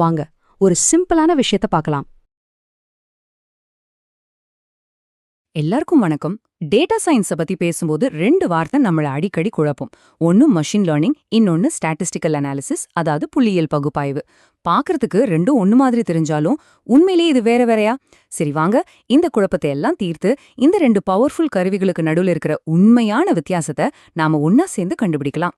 வாங்க ஒரு சிம்பிளான விஷயத்த பார்க்கலாம். எல்லாருக்கும் வணக்கம். டேட்டா சயின்ஸை பத்தி பேசும்போது ரெண்டு வார்த்தை நம்மள அடிக்கடி குழப்பம். ஒன்னு மெஷின் லேர்னிங், இன்னொன்னு ஸ்டாட்டிஸ்டிக்கல் அனாலிசிஸ், அதாவது புள்ளியியல் பகுப்பாய்வு. பார்க்கறதுக்கு ரெண்டும் ஒன்னு மாதிரி தெரிஞ்சாலும் உண்மையிலேயே இது வேற வேறயா? சரி வாங்க, இந்த குழப்பத்தை எல்லாம் தீர்த்து இந்த ரெண்டு பவர்ஃபுல் கருவிகளுக்கு நடுவில் இருக்கிற உண்மையான வித்தியாசத்தை நாம ஒன்னா சேர்ந்து கண்டுபிடிக்கலாம்.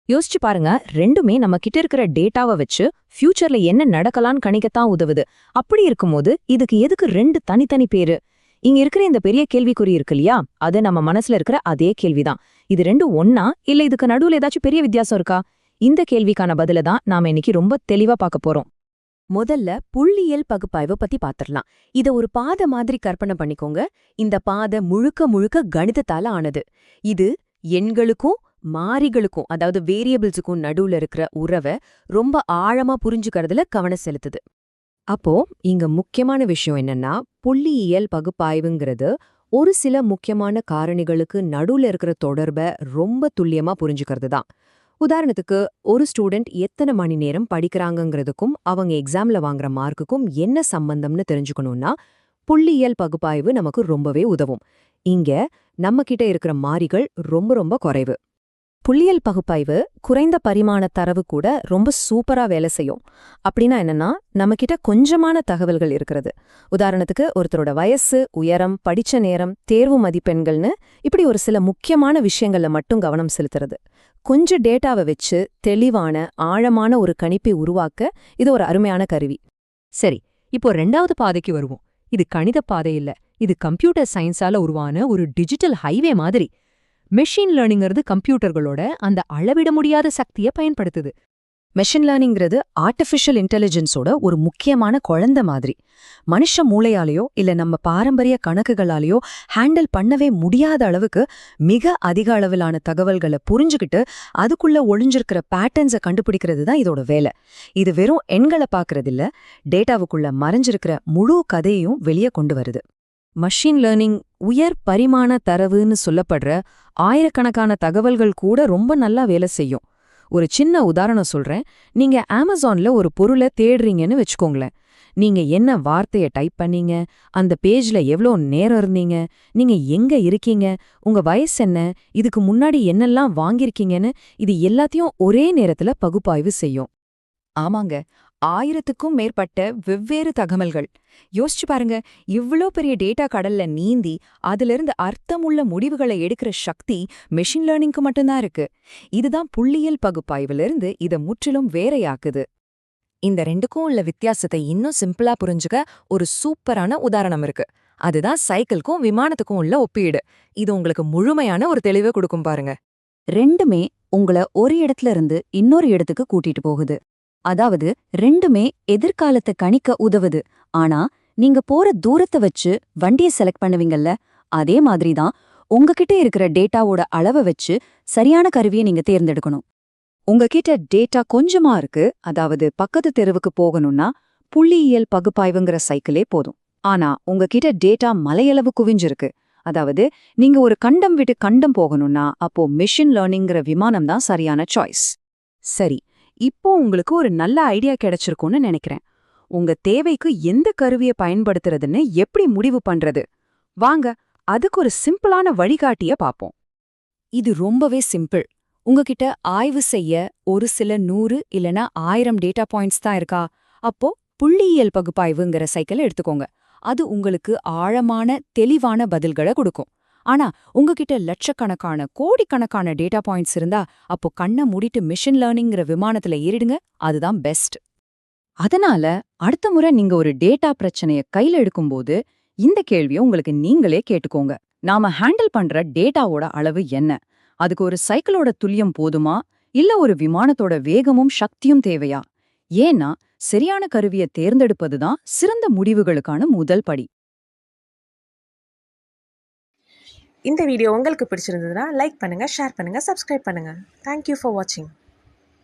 யோசிச்சு பாருங்க, ரெண்டுமே நம்ம கிட்ட இருக்கிற டேட்டாவை வச்சு ஃபியூச்சர்ல என்ன நடக்கலான்னு கணிக்கத்தான் உதவுது. அப்படி இருக்கும்போது இதுக்கு எதுக்கு ரெண்டு தனித்தனி பேரு? இங்க இருக்கிற இந்த பெரிய கேள்விக்குறி இருக்கு இல்லையா, அது நம்ம மனசுல இருக்கிற அதே கேள்விதான். இது ரெண்டும் ஒன்னா, இல்ல இதுக்கு நடுவுல ஏதாச்சும் பெரிய வித்தியாசம் இருக்கா? இந்த கேள்விக்கான பதில தான் நாம இன்னைக்கு ரொம்ப தெளிவா பார்க்க போறோம். முதல்ல புள்ளியியல் பகுப்பாய்வு பத்தி பாத்திரலாம். இத ஒரு பாதை மாதிரி கற்பனை பண்ணிக்கோங்க. இந்த பாதை முழுக்க முழுக்க கணிதத்தால ஆனது. இது எண்களுக்கும் மாறிகளுக்கும், அதாவது வேரியபிள்ஸுக்கும் நடுவுல இருக்கிற உறவை ரொம்ப ஆழமா புரிஞ்சுக்கிறதுல கவனம் செலுத்துது. அப்போ இங்க முக்கியமான விஷயம் என்னன்னா, புள்ளியியல் பகுப்பாய்வுங்கிறது ஒரு சில முக்கியமான காரணிகளுக்கு நடுவுல இருக்கிற தொடர்பை ரொம்ப துல்லியமா புரிஞ்சுக்கிறது தான். உதாரணத்துக்கு, ஒரு ஸ்டூடெண்ட் எத்தனை மணி நேரம் படிக்கிறாங்கங்கிறதுக்கும் அவங்க எக்ஸாம்ல வாங்குற மார்க்குக்கும் என்ன சம்பந்தம்னு தெரிஞ்சுக்கணும்னா புள்ளியியல் பகுப்பாய்வு நமக்கு ரொம்பவே உதவும். இங்க நம்ம கிட்ட இருக்கிற மாறிகள் ரொம்ப ரொம்ப குறைவு. புள்ளியியல் பகுப்பாய்வு குறைந்த பரிமாண தரவு கூட ரொம்ப சூப்பரா வேலை செய்யும். அப்படின்னா என்னன்னா, நம்ம கிட்ட கொஞ்சமான தகவல்கள் இருக்கிறது. உதாரணத்துக்கு, ஒருத்தரோட வயசு, உயரம், படிச்ச நேரம், தேர்வு மதிப்பெண்கள்னு இப்படி ஒரு சில முக்கியமான விஷயங்கள்ல மட்டும் கவனம் செலுத்துறது. கொஞ்சம் டேட்டாவை வச்சு தெளிவான ஆழமான ஒரு கணிப்பை உருவாக்க இது ஒரு அருமையான கருவி. சரி, இப்போ ரெண்டாவது பாதைக்கு வருவோம். இது கணித பாதை இல்ல, இது கம்ப்யூட்டர் சயின்ஸால உருவான ஒரு டிஜிட்டல் ஹைவே மாதிரி. மெஷின் லேர்னிங்கிறது கம்ப்யூட்டர்களோட அந்த அளவிட முடியாத சக்தியை பயன்படுத்துது. மெஷின் லேர்னிங்கிறது ஆர்டிஃபிஷியல் இன்டெலிஜென்ஸோட ஒரு முக்கியமான குழந்தை மாதிரி. மனுஷ மூளையாலேயோ இல்ல நம்ம பாரம்பரிய கணக்குகளாலேயோ ஹேண்டில் பண்ணவே முடியாத அளவுக்கு மிக அதிக அளவிலான தகவல்களை புரிஞ்சுக்கிட்டு அதுக்குள்ள ஒளிஞ்சிருக்கிற பேட்டர்ன்ஸை கண்டுபிடிக்கிறது தான் இதோட வேலை. இது வெறும் எண்களை பார்க்கறதில்ல, டேட்டாவுக்குள்ள மறைஞ்சிருக்கிற முழு கதையையும் வெளியே கொண்டு வருது. மஷின் லேர்னிங் உயர் பரிமாண தரவுன்னு சொல்லப்படுற ஆயிரக்கணக்கான தகவல்கள் கூட ரொம்ப நல்லா வேலை செய்யும். ஒரு சின்ன உதாரணம் சொல்றேன். நீங்க அமேசான்ல ஒரு பொருளை தேடுறீங்கன்னு வச்சுக்கோங்களேன். நீங்க என்ன வார்த்தையை டைப் பண்ணீங்க, அந்த பேஜ்ல எவ்வளோ நேரம் இருந்தீங்க, நீங்க எங்க இருக்கீங்க, உங்க வயசு என்ன, இதுக்கு முன்னாடி என்னெல்லாம் வாங்கியிருக்கீங்கன்னு இது எல்லாத்தையும் ஒரே நேரத்துல பகுப்பாய்வு செய்யும். ஆமாங்க, 1000க்கும் மேற்பட்ட வெவ்வேறு தகவல்கள். யோசிச்சு பாருங்க, இவ்ளோ பெரிய டேட்டா கடல்ல நீந்தி அதிலிருந்து அர்த்தமுள்ள முடிவுகளை எடுக்கிற சக்தி மெஷின் லேர்னிங்க்கு மட்டும்தான் இருக்கு. இதுதான் புள்ளியியல் பகுப்பாய்விலிருந்து இதை முற்றிலும் வேறையாக்குது. இந்த ரெண்டுக்கும் உள்ள வித்தியாசத்தை இன்னும் சிம்பிளா புரிஞ்சுக்க ஒரு சூப்பரான உதாரணம் இருக்கு. அதுதான் சைக்கிள்க்கும் விமானத்துக்கும் உள்ள ஒப்பீடு. இது உங்களுக்கு முழுமையான ஒரு தெளிவை கொடுக்கும் பாருங்க. ரெண்டுமே உங்களை ஒரு இடத்துல இருந்து இன்னொரு இடத்துக்கு கூட்டிட்டு போகுது. அதாவது ரெண்டுமே எதிர்காலத்தை கணிக்க உதவுது. ஆனா நீங்க போற தூரத்தை வச்சு வண்டியை செலக்ட் பண்ணுவீங்கல்ல, அதே மாதிரிதான் உங்ககிட்ட இருக்கிற டேட்டாவோட அளவை வச்சு சரியான கருவியை நீங்க தேர்ந்தெடுக்கணும். உங்ககிட்ட டேட்டா கொஞ்சமா இருக்கு, அதாவது பக்கத்து தெருவுக்கு போகணும்னா புள்ளியியல் பகுப்பாய்வுங்கிற சைக்கிளே போதும். ஆனா உங்ககிட்ட டேட்டா மலையளவு குவிஞ்சிருக்கு, அதாவது நீங்க ஒரு கண்டம் விட்டு கண்டம் போகணும்னா அப்போ மெஷின் லேர்னிங்கிற விமானம் தான் சரியான சாய்ஸ். சரி, இப்போ உங்களுக்கு ஒரு நல்ல ஐடியா கிடைச்சிருக்கும்னு நினைக்கிறேன். உங்க தேவைக்கு எந்த கருவியை பயன்படுத்துறதுன்னு எப்படி முடிவு பண்றது? வாங்க, அதுக்கு ஒரு சிம்பிளான வழிகாட்டிய பாப்போம். இது ரொம்பவே சிம்பிள். உங்ககிட்ட ஆய்வு செய்ய ஒரு சில 100 இல்லனா 1000 டேட்டா பாயிண்ட்ஸ் தான் இருக்கா? அப்போ புள்ளியியல் பகுப்பாய்வுங்கிற சைக்கிள் எடுத்துக்கோங்க. அது உங்களுக்கு ஆழமான தெளிவான பதில்களை கொடுக்கும். ஆனா உங்ககிட்ட லட்சக்கணக்கான கோடிக்கணக்கான டேட்டா பாயிண்ட்ஸ் இருந்தா அப்போ கண்ணை மூடிட்டு மிஷின் லேர்னிங்கிற விமானத்துல ஏறிடுங்க. அதுதான் பெஸ்ட். அதனால அடுத்த முறை நீங்க ஒரு டேட்டா பிரச்சனைய கையில எடுக்கும்போது இந்த கேள்வியை உங்களுக்கு நீங்களே கேட்டுக்கோங்க. நாம ஹேண்டில் பண்ற டேட்டாவோட அளவு என்ன? அதுக்கு ஒரு சைக்கிளோட துல்லியம் போதுமா, இல்ல ஒரு விமானத்தோட வேகமும் சக்தியும் தேவையா? ஏன்னா சரியான கருவியை தேர்ந்தெடுப்பதுதான் சிறந்த முடிவுகளுக்கான முதல் படி. இந்த வீடியோ உங்களுக்கு பிடிச்சிருந்ததுன்னா லைக் பண்ணுங்கள், ஷேர் பண்ணுங்கள், சப்ஸ்கிரைப் பண்ணுங்கள். தேங்க்யூ ஃபார் வாட்சிங்.